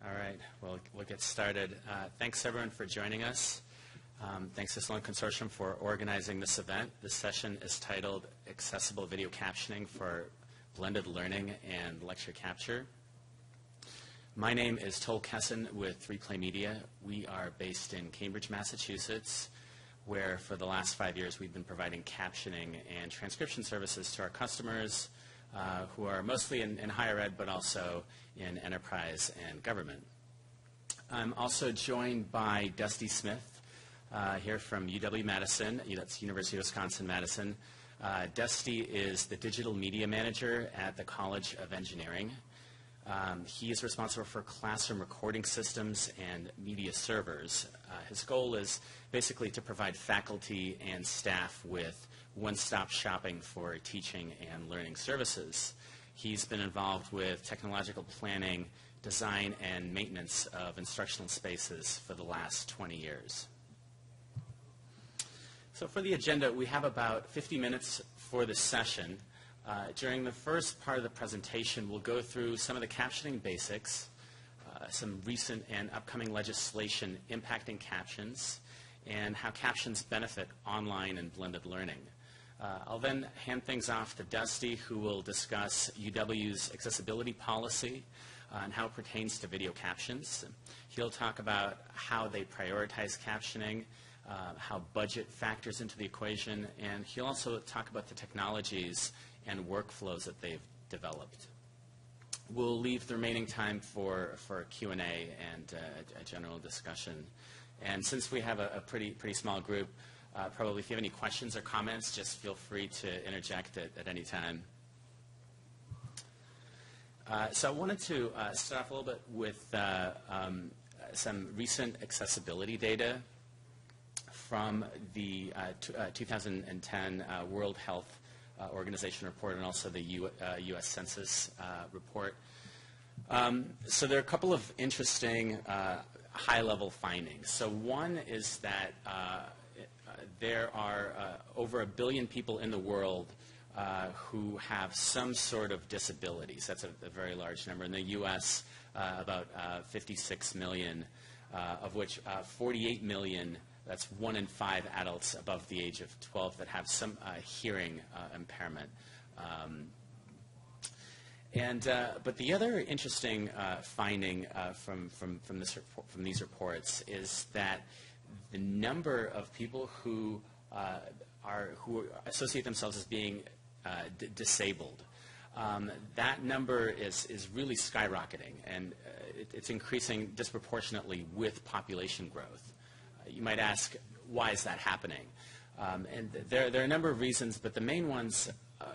All right, we'll get started. Thanks everyone for joining us. Thanks to Sloan Consortium for organizing this event. This session is titled Accessible Video Captioning for Blended Learning and Lecture Capture. My name is Tol Kesson with 3Play Media. We are based in Cambridge, Massachusetts, where for the last 5 years we've been providing captioning and transcription services to our customers who are mostly in higher ed, but also in enterprise and government. I'm also joined by Dusty Smith here from UW-Madison. That's University of Wisconsin-Madison. Dusty is the digital media manager at the College of Engineering. He is responsible for classroom recording systems and media servers. His goal is basically to provide faculty and staff with one-stop shopping for teaching and learning services. He's been involved with technological planning, design, and maintenance of instructional spaces for the last 20 years. So for the agenda, we have about 50 minutes for this session. During the first part of the presentation, we'll go through some of the captioning basics, some recent and upcoming legislation impacting captions, and how captions benefit online and blended learning. I'll then hand things off to Dusty, who will discuss UW's accessibility policy and how it pertains to video captions. He'll talk about how they prioritize captioning, how budget factors into the equation, and he'll also talk about the technologies and workflows that they've developed. We'll leave the remaining time for Q&A and a general discussion. And since we have a pretty small group, probably if you have any questions or comments, just feel free to interject at any time. So I wanted to start off a little bit with some recent accessibility data from the 2010 World Health Organization report and also the U.S. Census report. So there are a couple of interesting high-level findings. So one is that there are over 1 billion people in the world who have some sort of disabilities. That's a very large number. In the U.S., about 56 million, of which 48 million, that's 1 in 5 adults above the age of 12 that have some hearing impairment. But the other interesting finding from these reports is that the number of people who associate themselves as being disabled, that number is really skyrocketing, and it's increasing disproportionately with population growth. You might ask, why is that happening? And there are a number of reasons, but the main ones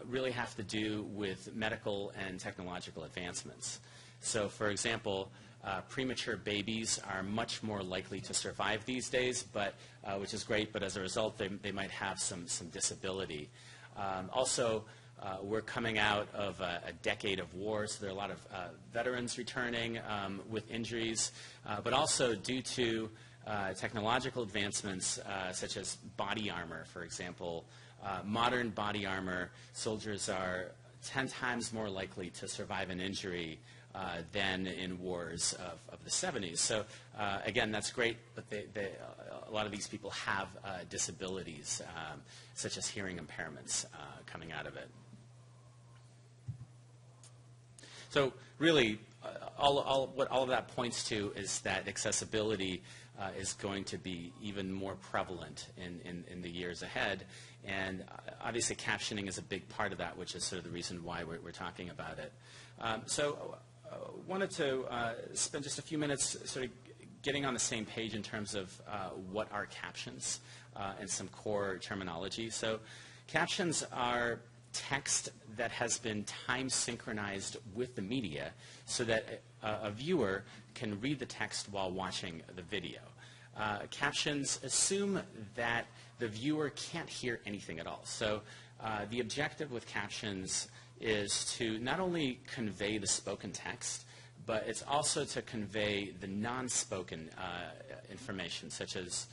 really have to do with medical and technological advancements. So, for example, premature babies are much more likely to survive these days, which is great, but as a result, they might have some disability. Also, we're coming out of a decade of war, so there are a lot of veterans returning with injuries, but also due to technological advancements such as body armor, for example. Modern body armor, soldiers are 10 times more likely to survive an injury than in wars of the 70s. So again, that's great, but a lot of these people have disabilities, such as hearing impairments coming out of it. So really, what all of that points to is that accessibility is going to be even more prevalent in the years ahead. And obviously captioning is a big part of that, which is sort of the reason why we're talking about it. So wanted to spend just a few minutes sort of getting on the same page in terms of what are captions and some core terminology. So captions are text that has been time synchronized with the media so that a viewer can read the text while watching the video. Captions assume that the viewer can't hear anything at all. So the objective with captions is to not only convey the spoken text, but it's also to convey the non-spoken information, such as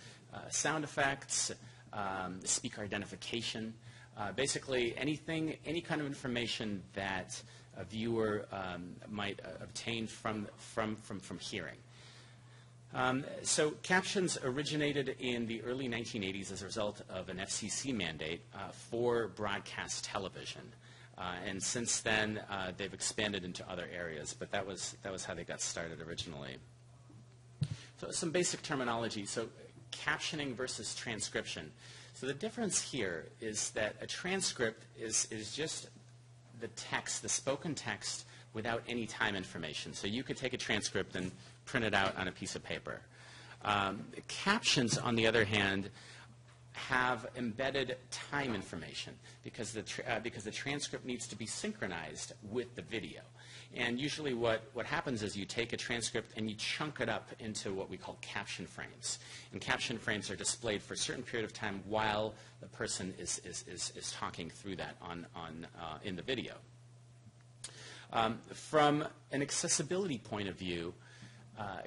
sound effects, speaker identification, Basically, any kind of information that a viewer might obtain from hearing. So captions originated in the early 1980s as a result of an FCC mandate for broadcast television. And since then, they've expanded into other areas, but that was how they got started originally. So some basic terminology. So captioning versus transcription. So the difference here is that a transcript is just the text, the spoken text, without any time information. So you could take a transcript and print it out on a piece of paper. Captions, on the other hand, have embedded time information because the transcript needs to be synchronized with the video. And usually what happens is you take a transcript and you chunk it up into what we call caption frames. And caption frames are displayed for a certain period of time while the person is talking through that in the video. From an accessibility point of view,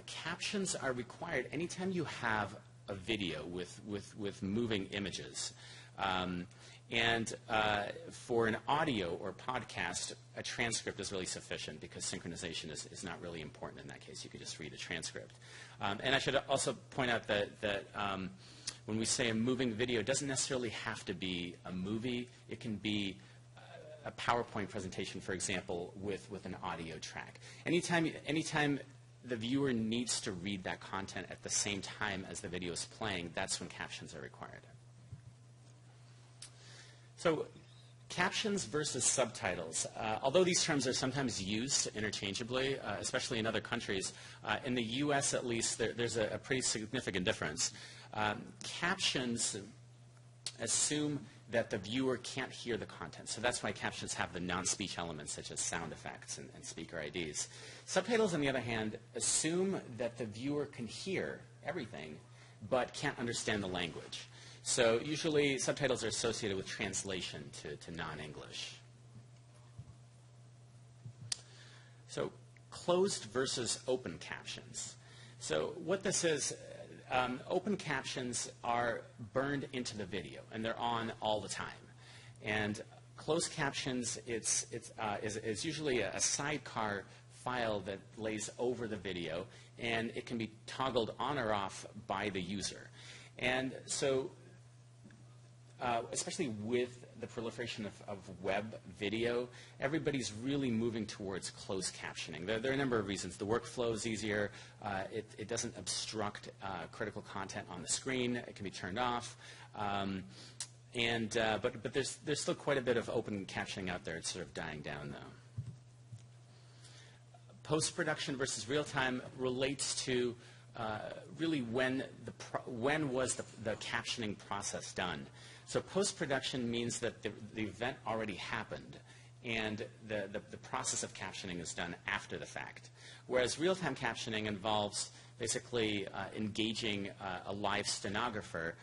captions are required anytime you have a video with moving images. For an audio or podcast, a transcript is really sufficient because synchronization is not really important in that case. You could just read a transcript. And I should also point out that when we say a moving video, it doesn't necessarily have to be a movie. It can be a PowerPoint presentation, for example, with an audio track. Anytime the viewer needs to read that content at the same time as the video is playing, that's when captions are required. So captions versus subtitles. Although these terms are sometimes used interchangeably, especially in other countries, in the US at least, there's a pretty significant difference. Captions assume that the viewer can't hear the content. So that's why captions have the non-speech elements such as sound effects and speaker IDs. Subtitles, on the other hand, assume that the viewer can hear everything but can't understand the language. So usually subtitles are associated with translation to non-English. So closed versus open captions. So what this is, open captions are burned into the video, and they're on all the time. And closed captions, is usually a sidecar file that lays over the video, and it can be toggled on or off by the user. And so, especially with the proliferation of web video, everybody's really moving towards closed captioning. There are a number of reasons. The workflow is easier. It doesn't obstruct critical content on the screen. It can be turned off. But there's still quite a bit of open captioning out there. It's sort of dying down, though. Post-production versus real-time relates to really when was the captioning process done. So post-production means that the event already happened, and the process of captioning is done after the fact. Whereas real-time captioning involves basically engaging a live stenographer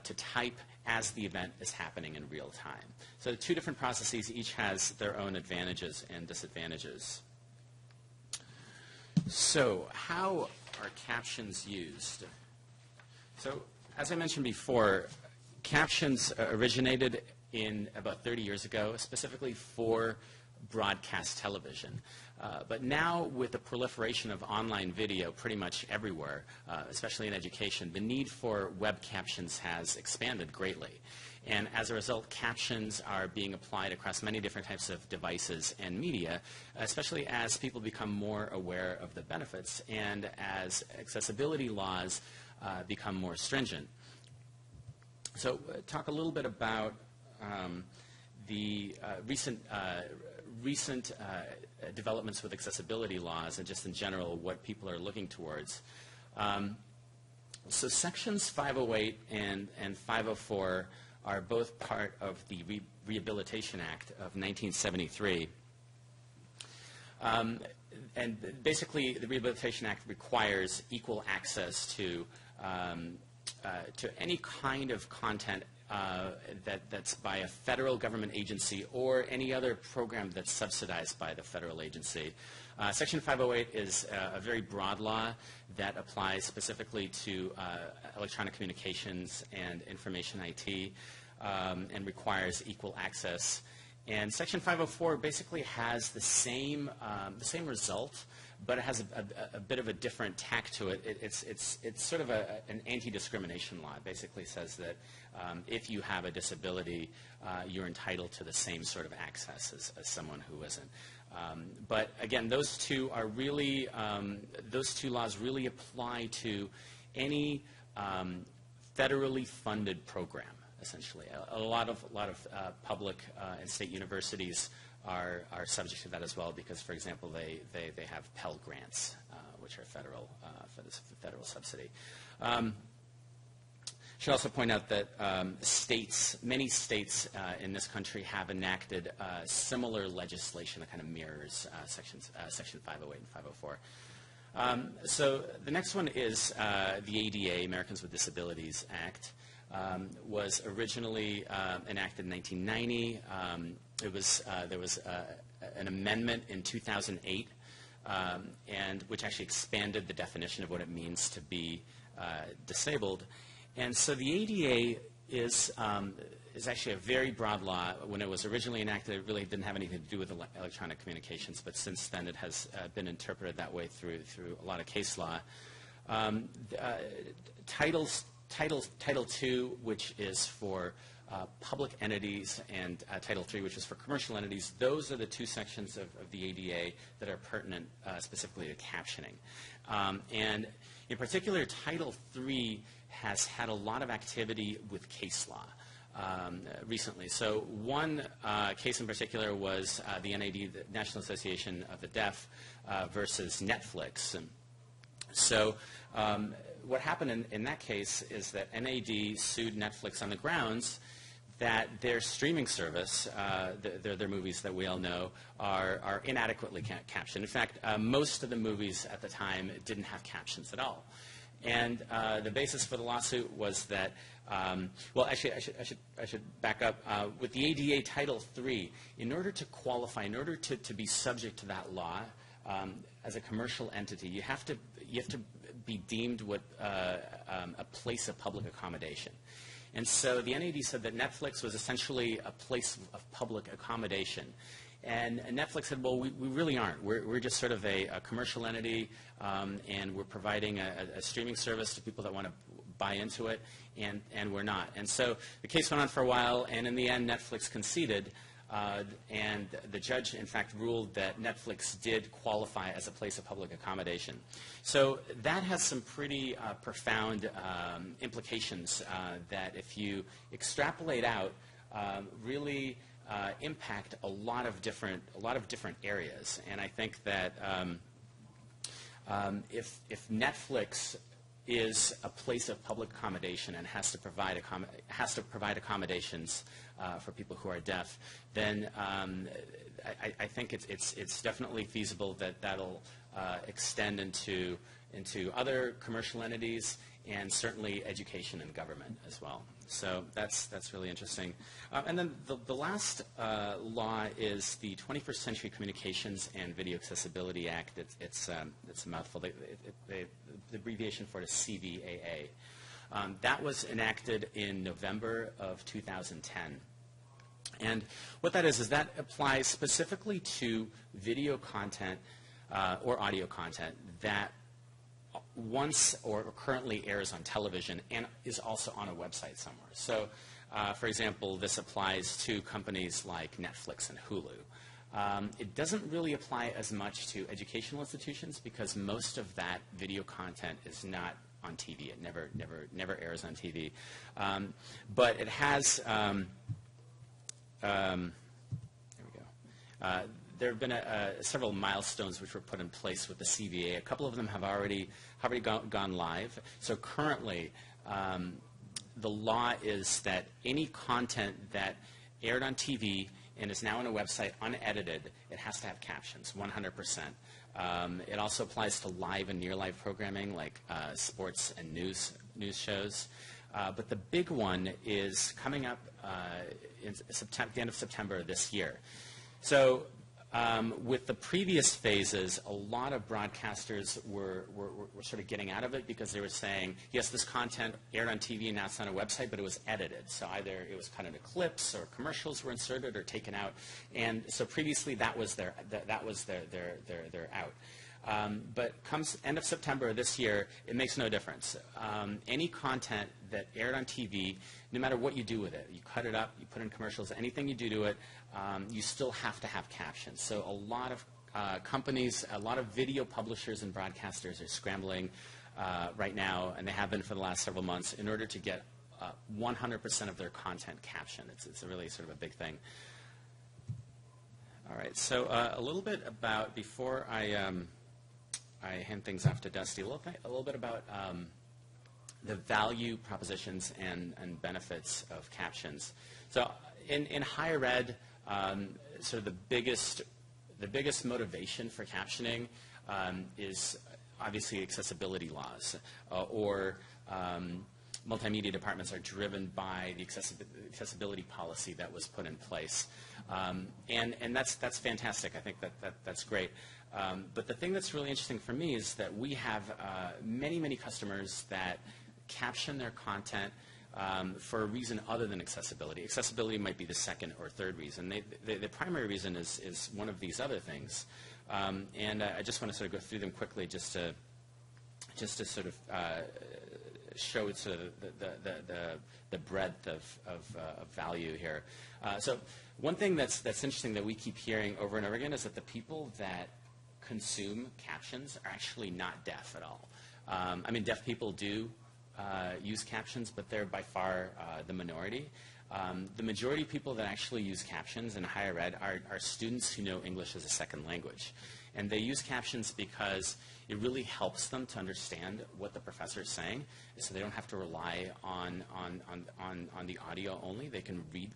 to type as the event is happening in real time. So the two different processes each has their own advantages and disadvantages. So how are captions used? So as I mentioned before, captions originated in about 30 years ago, specifically for broadcast television. But now, with the proliferation of online video pretty much everywhere, especially in education, the need for web captions has expanded greatly. And as a result, captions are being applied across many different types of devices and media, especially as people become more aware of the benefits and as accessibility laws become more stringent. So talk a little bit about the recent developments with accessibility laws and just in general what people are looking towards. So sections 508 and 504 are both part of the Rehabilitation Act of 1973. And basically the Rehabilitation Act requires equal access to any kind of content that's by a federal government agency or any other program that's subsidized by the federal agency. Section 508 is a very broad law that applies specifically to electronic communications and information IT. and requires equal access. And Section 504 basically has the same result, but it has a bit of a different tack to it. It's sort of an anti-discrimination law. It basically says that if you have a disability, you're entitled to the same sort of access as someone who isn't. But again, those two laws really apply to any federally funded program. Essentially, a lot of public and state universities are subject to that as well because, for example, they have Pell Grants, which are federal for this federal subsidy. Should also point out that many states in this country have enacted similar legislation that kind of mirrors Section 508 and 504. So the next one is the ADA, Americans with Disabilities Act. Was originally enacted in 1990. There was an amendment in 2008, and which actually expanded the definition of what it means to be disabled. And so the ADA is actually a very broad law. When it was originally enacted, it really didn't have anything to do with electronic communications, but since then it has been interpreted that way through a lot of case law. Title II, which is for public entities, and Title III, which is for commercial entities, those are the two sections of the ADA that are pertinent specifically to captioning. And in particular, Title III has had a lot of activity with case law recently. So one case in particular was the NAD, the National Association of the Deaf, versus Netflix. And so what happened in that case is that NAD sued Netflix on the grounds that their streaming service, their movies that we all know, are inadequately captioned. In fact, most of the movies at the time didn't have captions at all. And the basis for the lawsuit was that, well, actually, I should back up. With the ADA Title III, in order to qualify, in order to be subject to that law, as a commercial entity, you have to be deemed what a place of public accommodation. And so the NAD said that Netflix was essentially a place of public accommodation. And Netflix said, well, we really aren't. We're just sort of a commercial entity, and we're providing a streaming service to people that want to buy into it, and we're not. And so the case went on for a while, and in the end, Netflix conceded. And the judge, in fact, ruled that Netflix did qualify as a place of public accommodation. So that has some pretty profound implications that, if you extrapolate out, really impact a lot of different areas. And I think that if Netflix is a place of public accommodation and has to provide accommodations for people who are deaf, then I think it's definitely feasible that that'll extend into other commercial entities and certainly education and government as well. So that's really interesting. And then the last law is the 21st Century Communications and Video Accessibility Act. It's a mouthful. The abbreviation for it is CVAA. That was enacted in November of 2010. And what that is that applies specifically to video content or audio content that once or currently airs on television and is also on a website somewhere. So, for example, this applies to companies like Netflix and Hulu. It doesn't really apply as much to educational institutions because most of that video content is not on TV. It never airs on TV. But it has, there we go. There have been several milestones which were put in place with the CVA. A couple of them have already gone live. So currently, the law is that any content that aired on TV and is now on a website unedited, it has to have captions, 100%. It also applies to live and near-live programming like sports and news shows. But the big one is coming up in the end of September this year. So With the previous phases, a lot of broadcasters were sort of getting out of it because they were saying, yes, this content aired on TV and now it's on a website, but it was edited. So either it was cut into clips or commercials were inserted or taken out. And so previously that was their out. But comes end of September of this year, it makes no difference. Any content that aired on TV, no matter what you do with it, you cut it up, you put in commercials, anything you do to it, you still have to have captions. So a lot of companies, a lot of video publishers and broadcasters are scrambling right now, and they have been for the last several months, in order to get 100% of their content captioned. It's a really sort of a big thing. All right, so a little bit about, before I hand things off to Dusty, a little bit about the value propositions and benefits of captions. So in higher ed, sort of the biggest motivation for captioning is obviously accessibility laws, or multimedia departments are driven by the accessibility policy that was put in place. And that's fantastic. I think that's great. But the thing that's really interesting for me is that we have many customers that caption their content for a reason other than accessibility. Accessibility might be the second or third reason. The primary reason is one of these other things. And I just want to sort of go through them quickly just to sort of show sort of the breadth of value here. So one thing that's interesting that we keep hearing over and over again is that the people that consume captions are actually not deaf at all. I mean, deaf people do use captions, but they're by far the minority. The majority of people that actually use captions in higher ed are students who know English as a second language. And they use captions because it really helps them to understand what the professor is saying, so they don't have to rely on the audio only. They can read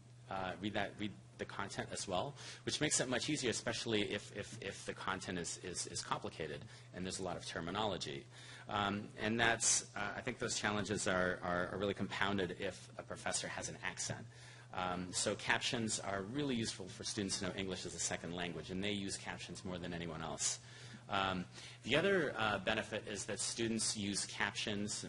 the content as well, which makes it much easier, especially if the content is complicated and there's a lot of terminology. And that's, I think those challenges are really compounded if a professor has an accent. So captions are really useful for students to know English as a second language, and they use captions more than anyone else. The other benefit is that students use captions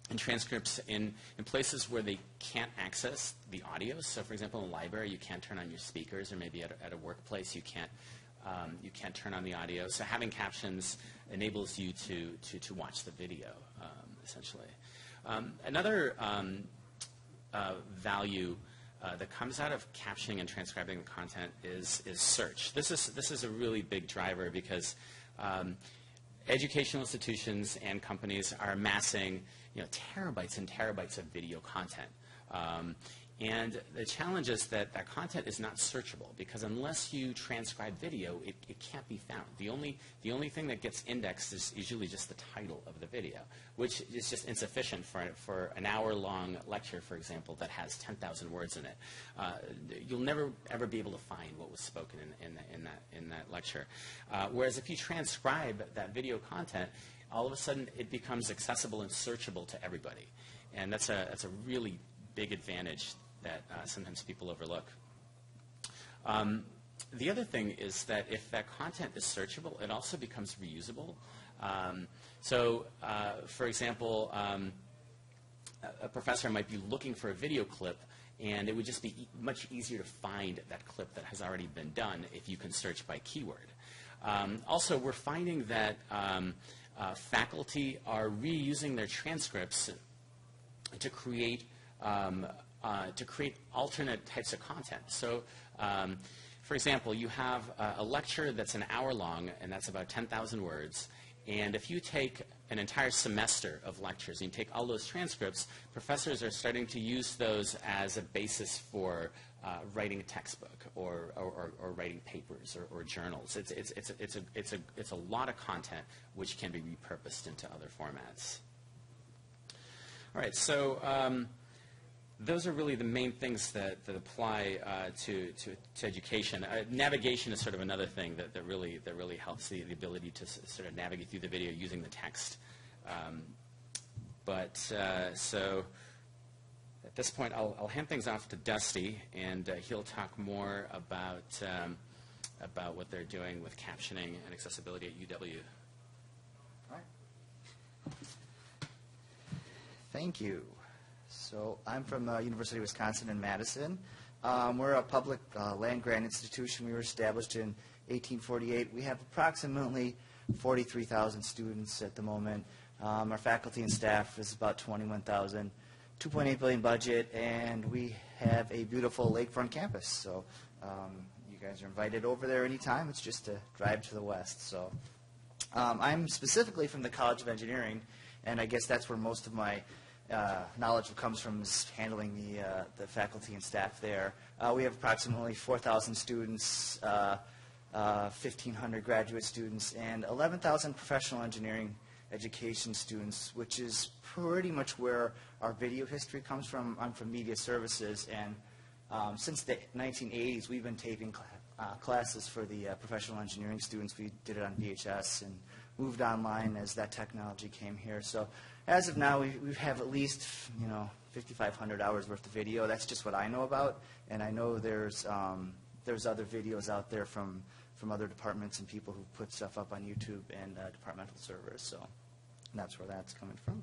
and transcripts in places where they can't access the audio. So for example, in a library, you can't turn on your speakers, or maybe at a workplace, you can't turn on the audio. So having captions enables you to watch the video, essentially. Another value that comes out of captioning and transcribing the content is search. This is a really big driver because educational institutions and companies are amassing terabytes and terabytes of video content. And the challenge is that that content is not searchable, because unless you transcribe video, it can't be found. The only thing that gets indexed is usually just the title of the video, which is just insufficient for an hour-long lecture, for example, that has 10,000 words in it. You'll never ever be able to find what was spoken in that lecture. Whereas if you transcribe that video content, all of a sudden it becomes accessible and searchable to everybody, and that's a really big advantage that sometimes people overlook. The other thing is that if that content is searchable, it also becomes reusable. For example, a professor might be looking for a video clip, and it would just be much easier to find that clip that has already been done if you can search by keyword. Also, we're finding that faculty are reusing their transcripts to create alternate types of content. So, for example, you have a lecture that's an hour long, and that's about 10,000 words. And if you take an entire semester of lectures and you take all those transcripts, professors are starting to use those as a basis for writing a textbook or writing papers or journals. It's a lot of content which can be repurposed into other formats. All right, so those are really the main things that apply to education. Navigation is sort of another thing that really helps the ability to sort of navigate through the video using the text. So at this point, I'll hand things off to Dusty, and he'll talk more about about what they're doing with captioning and accessibility at UW. All right. Thank you. So I'm from University of Wisconsin in Madison. We're a public land-grant institution. We were established in 1848. We have approximately 43,000 students at the moment. Our faculty and staff is about 21,000, $2.8 billion budget, and we have a beautiful lakefront campus. So you guys are invited over there anytime. It's just a drive to the west. So I'm specifically from the College of Engineering, and I guess that's where most of my knowledge comes from, is handling the faculty and staff there. We have approximately 4,000 students, 1,500 graduate students, and 11,000 professional engineering education students, which is pretty much where our video history comes from. I'm from media services, and since the 1980s, we've been taping classes for the professional engineering students. We did it on VHS and moved online as that technology came here. So as of now, we have at least 5,500 hours worth of video. That's just what I know about, and I know there's other videos out there from other departments and people who put stuff up on YouTube and departmental servers. So that's where that's coming from.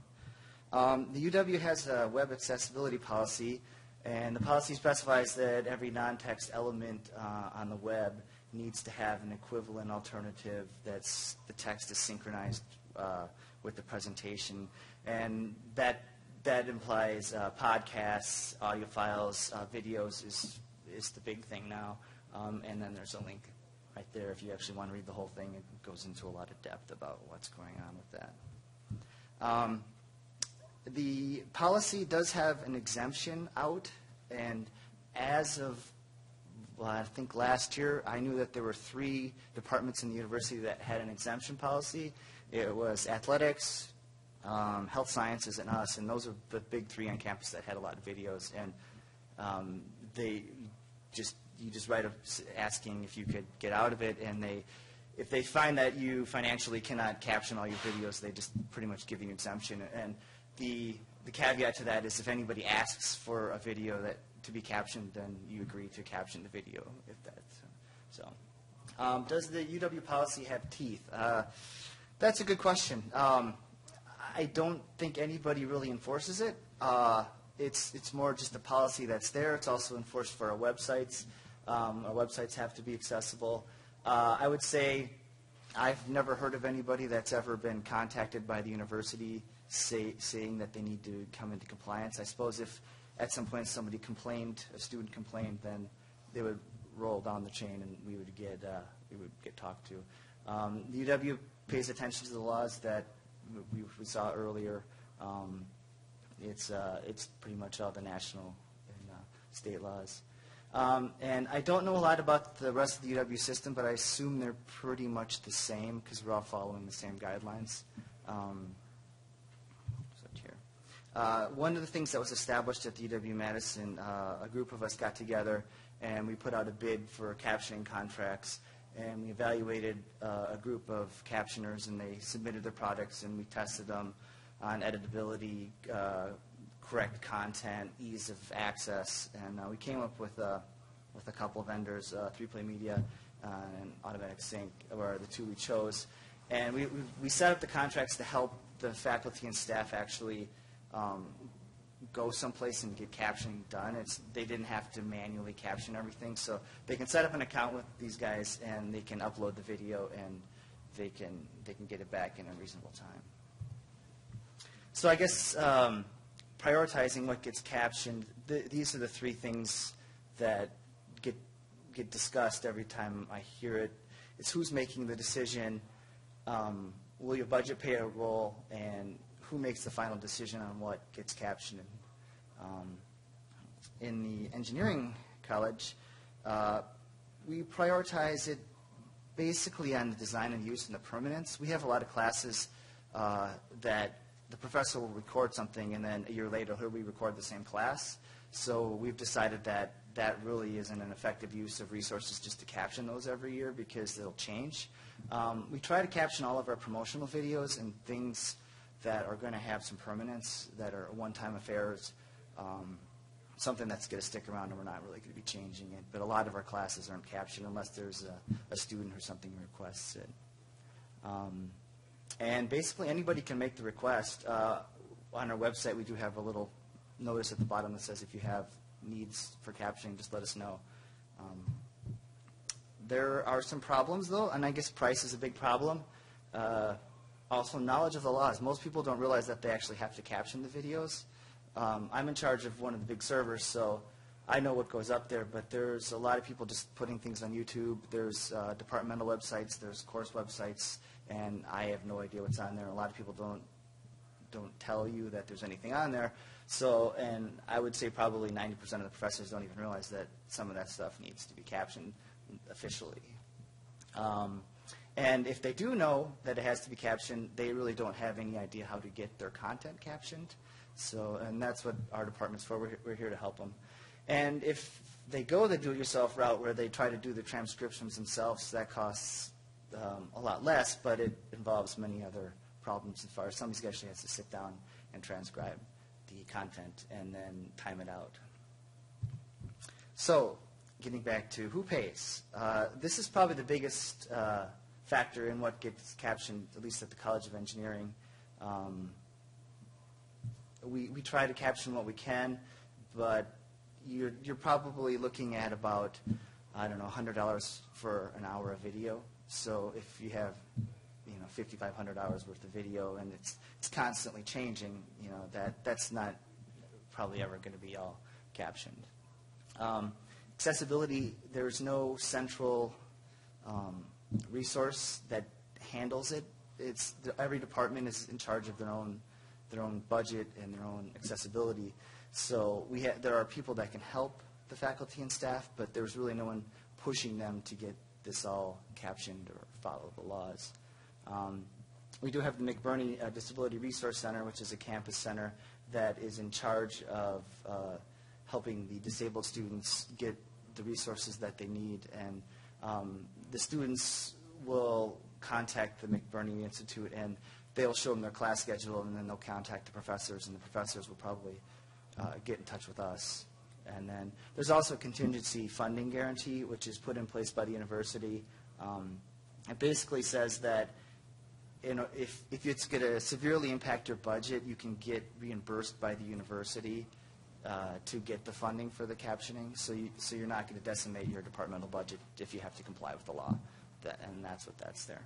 The UW has a web accessibility policy, and the policy specifies that every non-text element on the web needs to have an equivalent alternative that's the text is synchronized with the presentation, and that implies podcasts, audio files, videos is the big thing now, and then there's a link right there if you actually want to read the whole thing. It goes into a lot of depth about what's going on with that. The policy does have an exemption out, and as of I think last year, I knew that there were 3 departments in the university that had an exemption policy. It was athletics, health sciences, and us, and those are the big 3 on campus that had a lot of videos. And you just write asking if you could get out of it, and if they find that you financially cannot caption all your videos, they just pretty much give you an exemption. And the caveat to that is if anybody asks for a video to be captioned, then you agree to caption the video. If that's so. Does the UW policy have teeth? That's a good question. I don't think anybody really enforces it. It's more just a policy that's there. It's also enforced for our websites. Our websites have to be accessible. I would say I've never heard of anybody that's ever been contacted by the university saying that they need to come into compliance. I suppose if at some point somebody complained, a student complained, then they would roll down the chain and we would get talked to. The UW pays attention to the laws that we saw earlier. It's pretty much all the national and state laws. And I don't know a lot about the rest of the UW system, but I assume they're pretty much the same because we're all following the same guidelines. One of the things that was established at the UW-Madison, a group of us got together and we put out a bid for captioning contracts, and we evaluated a group of captioners, and they submitted their products, and we tested them on editability, correct content, ease of access, and we came up with a couple of vendors, 3Play Media and Automatic Sync were the 2 we chose. And we set up the contracts to help the faculty and staff actually go someplace and get captioning done. They didn't have to manually caption everything, so they can set up an account with these guys and they can upload the video and they can get it back in a reasonable time. So I guess prioritizing what gets captioned, these are the 3 things that get discussed every time I hear it. It's who's making the decision, will your budget play a role, and who makes the final decision on what gets captioned. In the engineering college, we prioritize it basically on the design and use and the permanence. We have a lot of classes that the professor will record something, and then a year later he'll re-record the same class. So we've decided that that really isn't an effective use of resources just to caption those every year because they'll change. We try to caption all of our promotional videos and things that are going to have some permanence, that are one-time affairs. something that's going to stick around, and we're not really going to be changing it. But a lot of our classes aren't captioned unless there's a student or something who requests it. And basically anybody can make the request. On our website we do have a little notice at the bottom that says if you have needs for captioning, just let us know. There are some problems though, and I guess price is a big problem. Also knowledge of the laws. Most people don't realize that they actually have to caption the videos. I'm in charge of one of the big servers, so I know what goes up there, but there's a lot of people just putting things on YouTube. There's departmental websites, there's course websites, and I have no idea what's on there. A lot of people don't tell you that there's anything on there. So, and I would say probably 90% of the professors don't even realize that some of that stuff needs to be captioned officially. And if they do know that it has to be captioned, they really don't have any idea how to get their content captioned. So, and that's what our department's for. We're here to help them. And if they go the do-it-yourself route where they try to do the transcriptions themselves, that costs a lot less, but it involves many other problems as far as somebody actually has to sit down and transcribe the content and then time it out. So, getting back to who pays. This is probably the biggest factor in what gets captioned, at least at the College of Engineering. We try to caption what we can, but you're probably looking at about, I don't know, $100 for an hour of video. So if you have, 5,500 hours worth of video and it's constantly changing, that's not probably ever going to be all captioned. Accessibility, there's no central resource that handles it. Every department is in charge of their own budget and their own accessibility. So there are people that can help the faculty and staff, but there's really no one pushing them to get this all captioned or follow the laws. We do have the McBurney Disability Resource Center, which is a campus center that is in charge of helping the disabled students get the resources that they need. And the students will contact the McBurney Institute, and they'll show them their class schedule, and then they'll contact the professors, and the professors will probably get in touch with us. And then there's also a contingency funding guarantee, which is put in place by the university. It basically says that if it's going to severely impact your budget, you can get reimbursed by the university to get the funding for the captioning. So you're not going to decimate your departmental budget if you have to comply with the law. And that's what that's there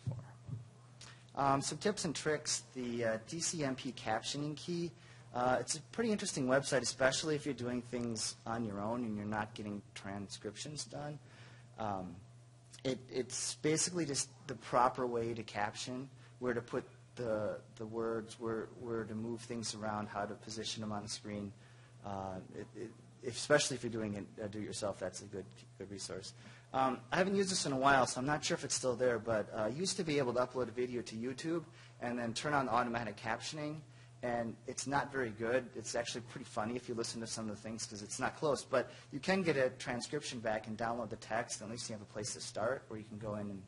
for. Some tips and tricks. The DCMP captioning key. It's a pretty interesting website, especially if you're doing things on your own and you're not getting transcriptions done. It's basically just the proper way to caption, where to put the words, where to move things around, how to position them on the screen. Especially if you're doing it do-it-yourself, that's a good resource. I haven't used this in a while, so I'm not sure if it's still there, but I used to be able to upload a video to YouTube and then turn on automatic captioning. And it's not very good. It's actually pretty funny if you listen to some of the things because it's not close. But you can get a transcription back and download the text. And at least you have a place to start where you can go in and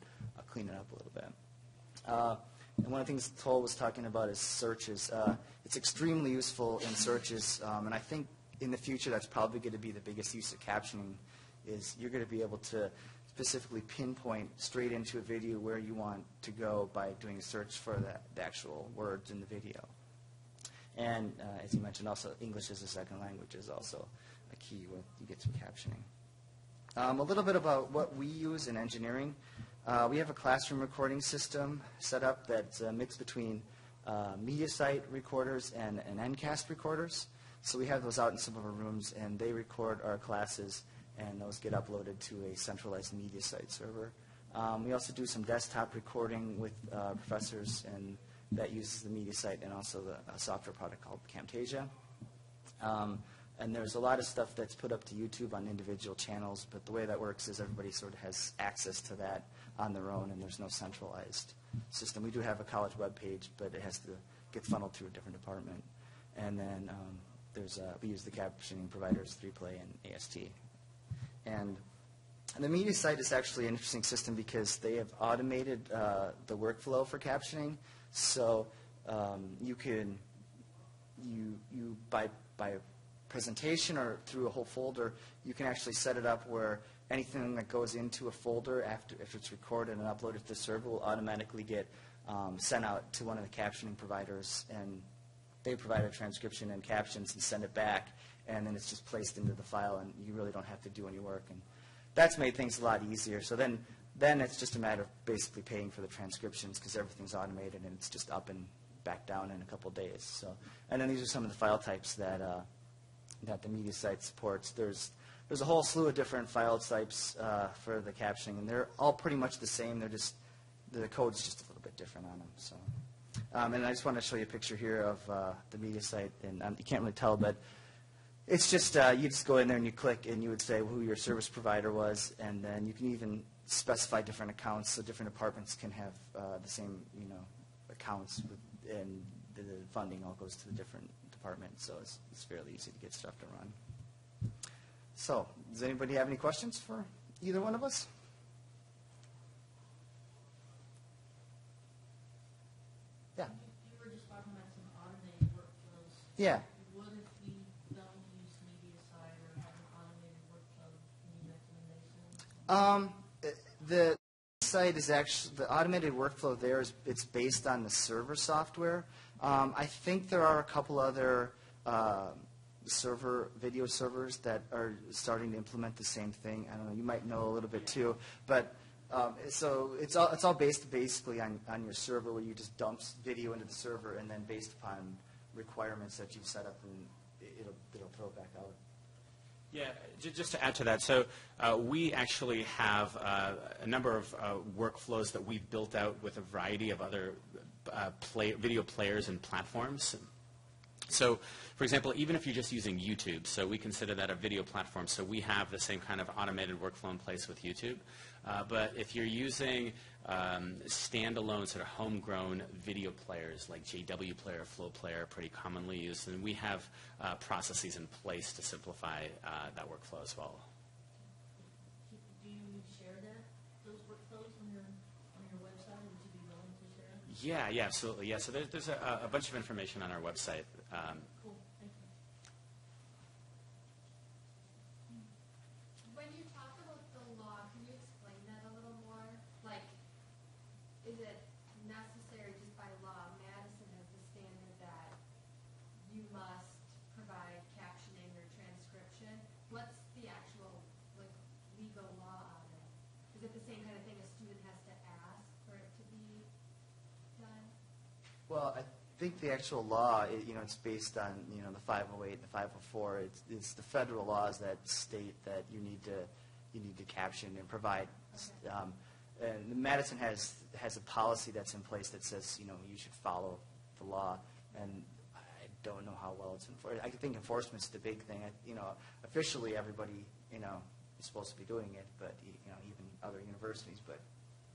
clean it up a little bit. And one of the things Toll was talking about is searches. It's extremely useful in searches. And I think in the future that's probably going to be the biggest use of captioning is you're going to be able to specifically pinpoint straight into a video where you want to go by doing a search for the actual words in the video. And as you mentioned, also English as a second language is also a key when you get some captioning. A little bit about what we use in engineering. We have a classroom recording system set up that's a mix between MediaSite recorders and Ncast recorders. So we have those out in some of our rooms, and they record our classes, and those get uploaded to a centralized MediaSite server. We also do some desktop recording with professors, and that uses the MediaSite and also a software product called Camtasia. And there's a lot of stuff that's put up to YouTube on individual channels, but the way that works is everybody sort of has access to that on their own, and there's no centralized system. We do have a college web page, but it has to get funneled through a different department. And then we use the captioning providers 3Play and AST. And the MediaSite is actually an interesting system because they have automated the workflow for captioning. So you by presentation or through a whole folder, you can actually set it up where anything that goes into a folder after if it's recorded and uploaded to the server will automatically get sent out to one of the captioning providers, and they provide a transcription and captions and send it back, and then it's just placed into the file, and you really don't have to do any work. And that's made things a lot easier. So then it's just a matter of basically paying for the transcriptions because everything's automated and it's just up and back down in a couple days. So, and then these are some of the file types that that the media site supports. There's a whole slew of different file types for the captioning, and they're all pretty much the same. They're just the code's just a little bit different on them. So, and I just want to show you a picture here of the media site, and you can't really tell, but it's just you just go in there and you click, and you would say who your service provider was, and then you can even specify different accounts, so different departments can have the same accounts, and the funding all goes to the different departments. So it's fairly easy to get stuff to run. So, does anybody have any questions for either one of us? Yeah. You were just talking about some automated workflows. Yeah. What if we don't use MediaSite or have an automated workflow? Any recommendations? The site is actually, the automated workflow there is, it's based on the server software. I think there are a couple other video servers that are starting to implement the same thing. I don't know, you might know a little bit too, but so it's all based basically on your server, where you just dump video into the server, and then based upon requirements that you've set up, and it'll throw it back out. Yeah, just to add to that, so we actually have a number of workflows that we've built out with a variety of other video players and platforms. So, for example, even if you're just using YouTube, so we consider that a video platform, so we have the same kind of automated workflow in place with YouTube. But if you're using standalone sort of homegrown video players like JW Player, Flow Player, pretty commonly used, and we have processes in place to simplify that workflow as well. Do you share those workflows on your website? Would you be willing to share them? Yeah, absolutely. Yeah, so there's a bunch of information on our website. Cool, thank you. When you talk about the law, can you explain that a little more? Like, is it necessary just by law? Madison has the standard that you must provide captioning or transcription. What's the actual legal law on it? Is it the same kind of thing a student has to ask for it to be done? Well, I think the actual law, it's based on the 508, the 504. It's the federal laws that state that you need to caption and provide. Okay. And Madison has a policy that's in place that says you should follow the law, and I don't know how well it's enforced. I think enforcement's the big thing. Officially, everybody is supposed to be doing it, but even other universities. But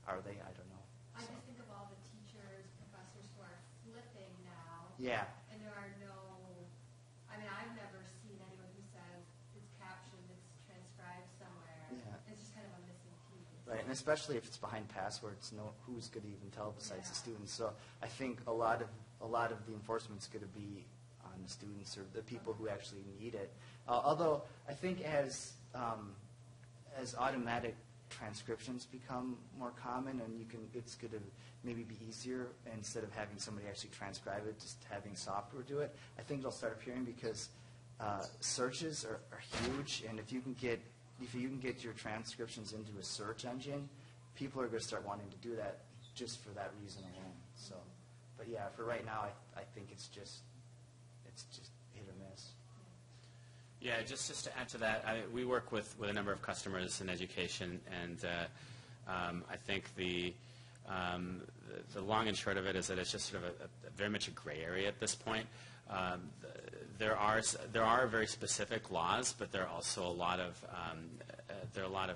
are they? I don't know. I So, just think of all the teachers, professors who are flipping now. yeah. And there are I've never seen anyone who says it's captioned, it's transcribed somewhere. Yeah. It's just kind of a missing piece. Right, and especially if it's behind passwords, who's going to even tell besides the Yeah. students? So I think a lot of the enforcement's going to be on the students or the people who actually need it. Although I think as automatic transcriptions become more common, and it's going to maybe be easier instead of having somebody actually transcribe it, just having software do it. I think it'll start appearing because searches are huge, and if you can get your transcriptions into a search engine, people are going to start wanting to do that just for that reason alone. So, but yeah, for right now, I think it's just hit or miss. Yeah, just to add to that, we work with a number of customers in education, and I think the long and short of it is that it's just sort of a very much a gray area at this point. There are very specific laws, but there are also a lot of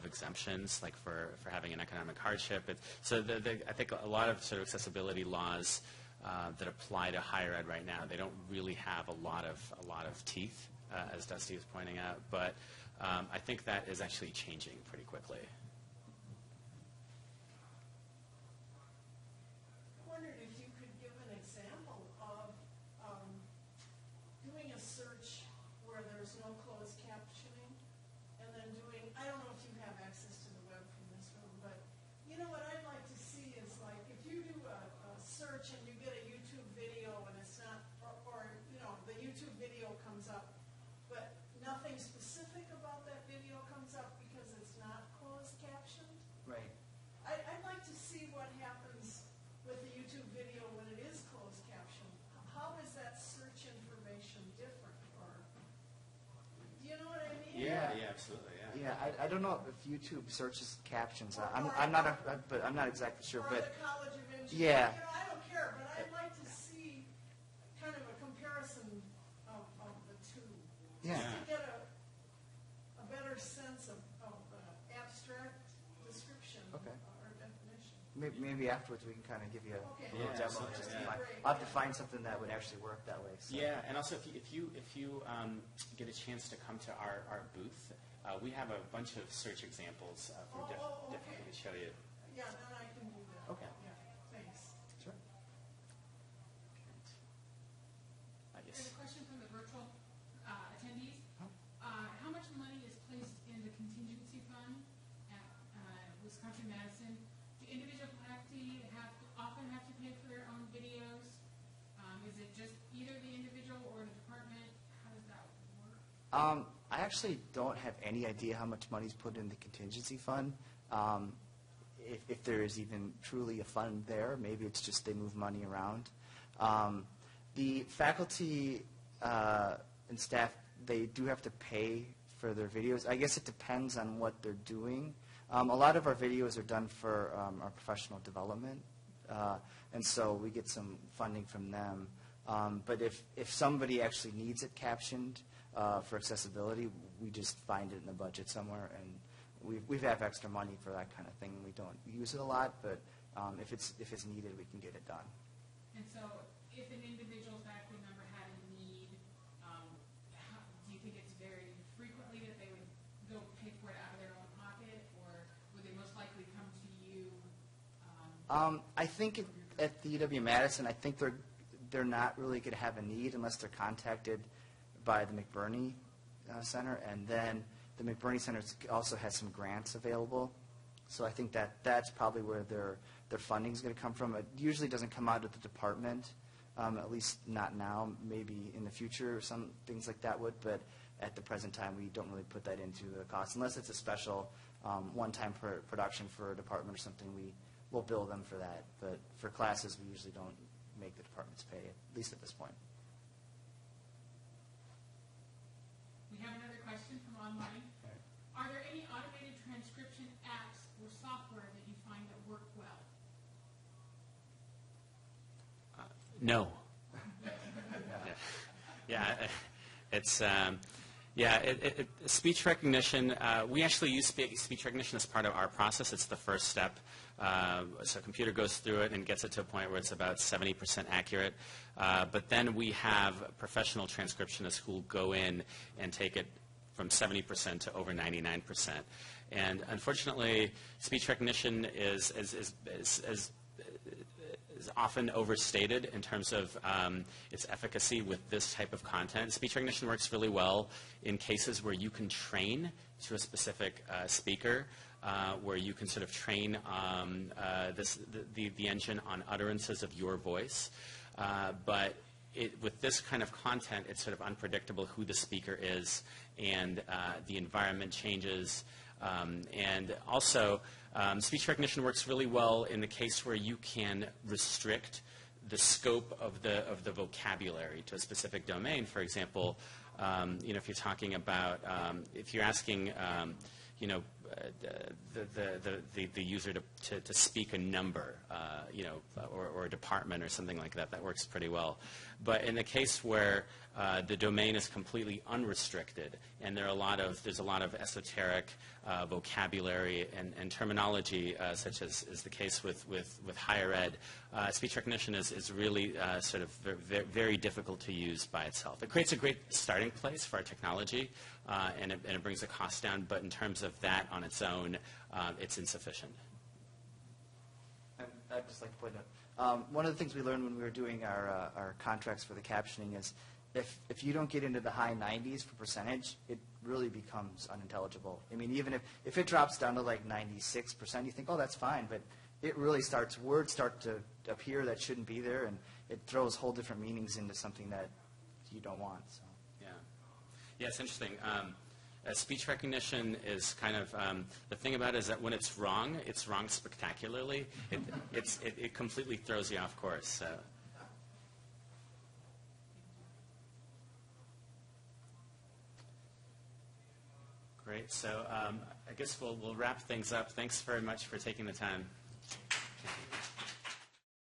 exemptions, like for having an economic hardship. So I think a lot of sort of accessibility laws that apply to higher ed right now, they don't really have a lot of teeth, as Dusty is pointing out. But I think that is actually changing pretty quickly. I wondered if you could give an example of doing a search where there's I don't know if YouTube searches captions. I'm not, but I'm not exactly sure. Or But the College of Engineering. yeah. I don't care, but I'd like to see kind of a comparison of the two. Yeah. Just to get a better sense of abstract description Okay. or definition. Maybe afterwards we can kind of give you a Okay. little Yeah, demo. absolutely, Just to yeah. find, Great. I'll have to find something that would actually work that way. So. Yeah, and also if you get a chance to come to our booth, we have a bunch of search examples from different okay. to show you. Yeah, then I can do that. Okay. Yeah, thanks. Sure. There's Yes. a question from the virtual attendees. How much money is placed in the contingency fund at Wisconsin-Madison? Do individuals often have to pay for their own videos? Is it just either the individual or the department? How does that work? I actually don't have any idea how much money's put in the contingency fund. If there is even truly a fund there, maybe it's just they move money around. The faculty and staff, they do have to pay for their videos. I guess it depends on what they're doing. A lot of our videos are done for our professional development, and so we get some funding from them. But if somebody actually needs it captioned for accessibility, we just find it in the budget somewhere, and we have extra money for that kind of thing. We don't use it a lot, but if it's needed, we can get it done. And so if an individual faculty member had a need, do you think it's very frequently that they would go pay for it out of their own pocket, or would they most likely come to you? I think at the UW-Madison, I think they're not really going to have a need unless they're contacted by the McBurney Center, and then the McBurney Center also has some grants available. So I think that's probably where their funding is going to come from. It usually doesn't come out of the department, at least not now. Maybe in the future, some things like that would, but at the present time, we don't really put that into the cost unless it's a special one-time production for a department or something. We'll bill them for that, but for classes, we usually don't make the departments pay, at least at this point. We have another question from online. Are there any automated transcription apps or software that you find that work well? No. Yeah, it's speech recognition. We actually use speech recognition as part of our process. It's the first step. So a computer goes through it and gets it to a point where it's about 70% accurate. But then we have professional transcriptionists who will go in and take it from 70% to over 99%. And unfortunately, speech recognition is often overstated in terms of its efficacy with this type of content. Speech recognition works really well in cases where you can train to a specific speaker, where you can sort of train the engine on utterances of your voice. But with this kind of content, it's sort of unpredictable who the speaker is, and the environment changes. And also, speech recognition works really well in the case where you can restrict the scope of the vocabulary to a specific domain. For example, if you're talking about, if you're asking, the user to speak a number, or a department or something like that, that works pretty well. But in the case where the domain is completely unrestricted, and there's a lot of esoteric vocabulary and terminology, such as is the case with higher ed, speech recognition is really sort of very difficult to use by itself. It creates a great starting place for our technology, and it brings the cost down, but in terms of that on its own, it's insufficient. I'd just like to point out, one of the things we learned when we were doing our contracts for the captioning is if you don't get into the high 90s for percentage, it really becomes unintelligible. I mean, even if it drops down to like 96%, you think, oh, that's fine, but it really words start to appear that shouldn't be there, and it throws whole different meanings into something that you don't want. So. Yeah, it's interesting. Speech recognition is kind of, the thing about it is that when it's wrong spectacularly. It completely throws you off course. So. Great. So I guess we'll wrap things up. Thanks very much for taking the time.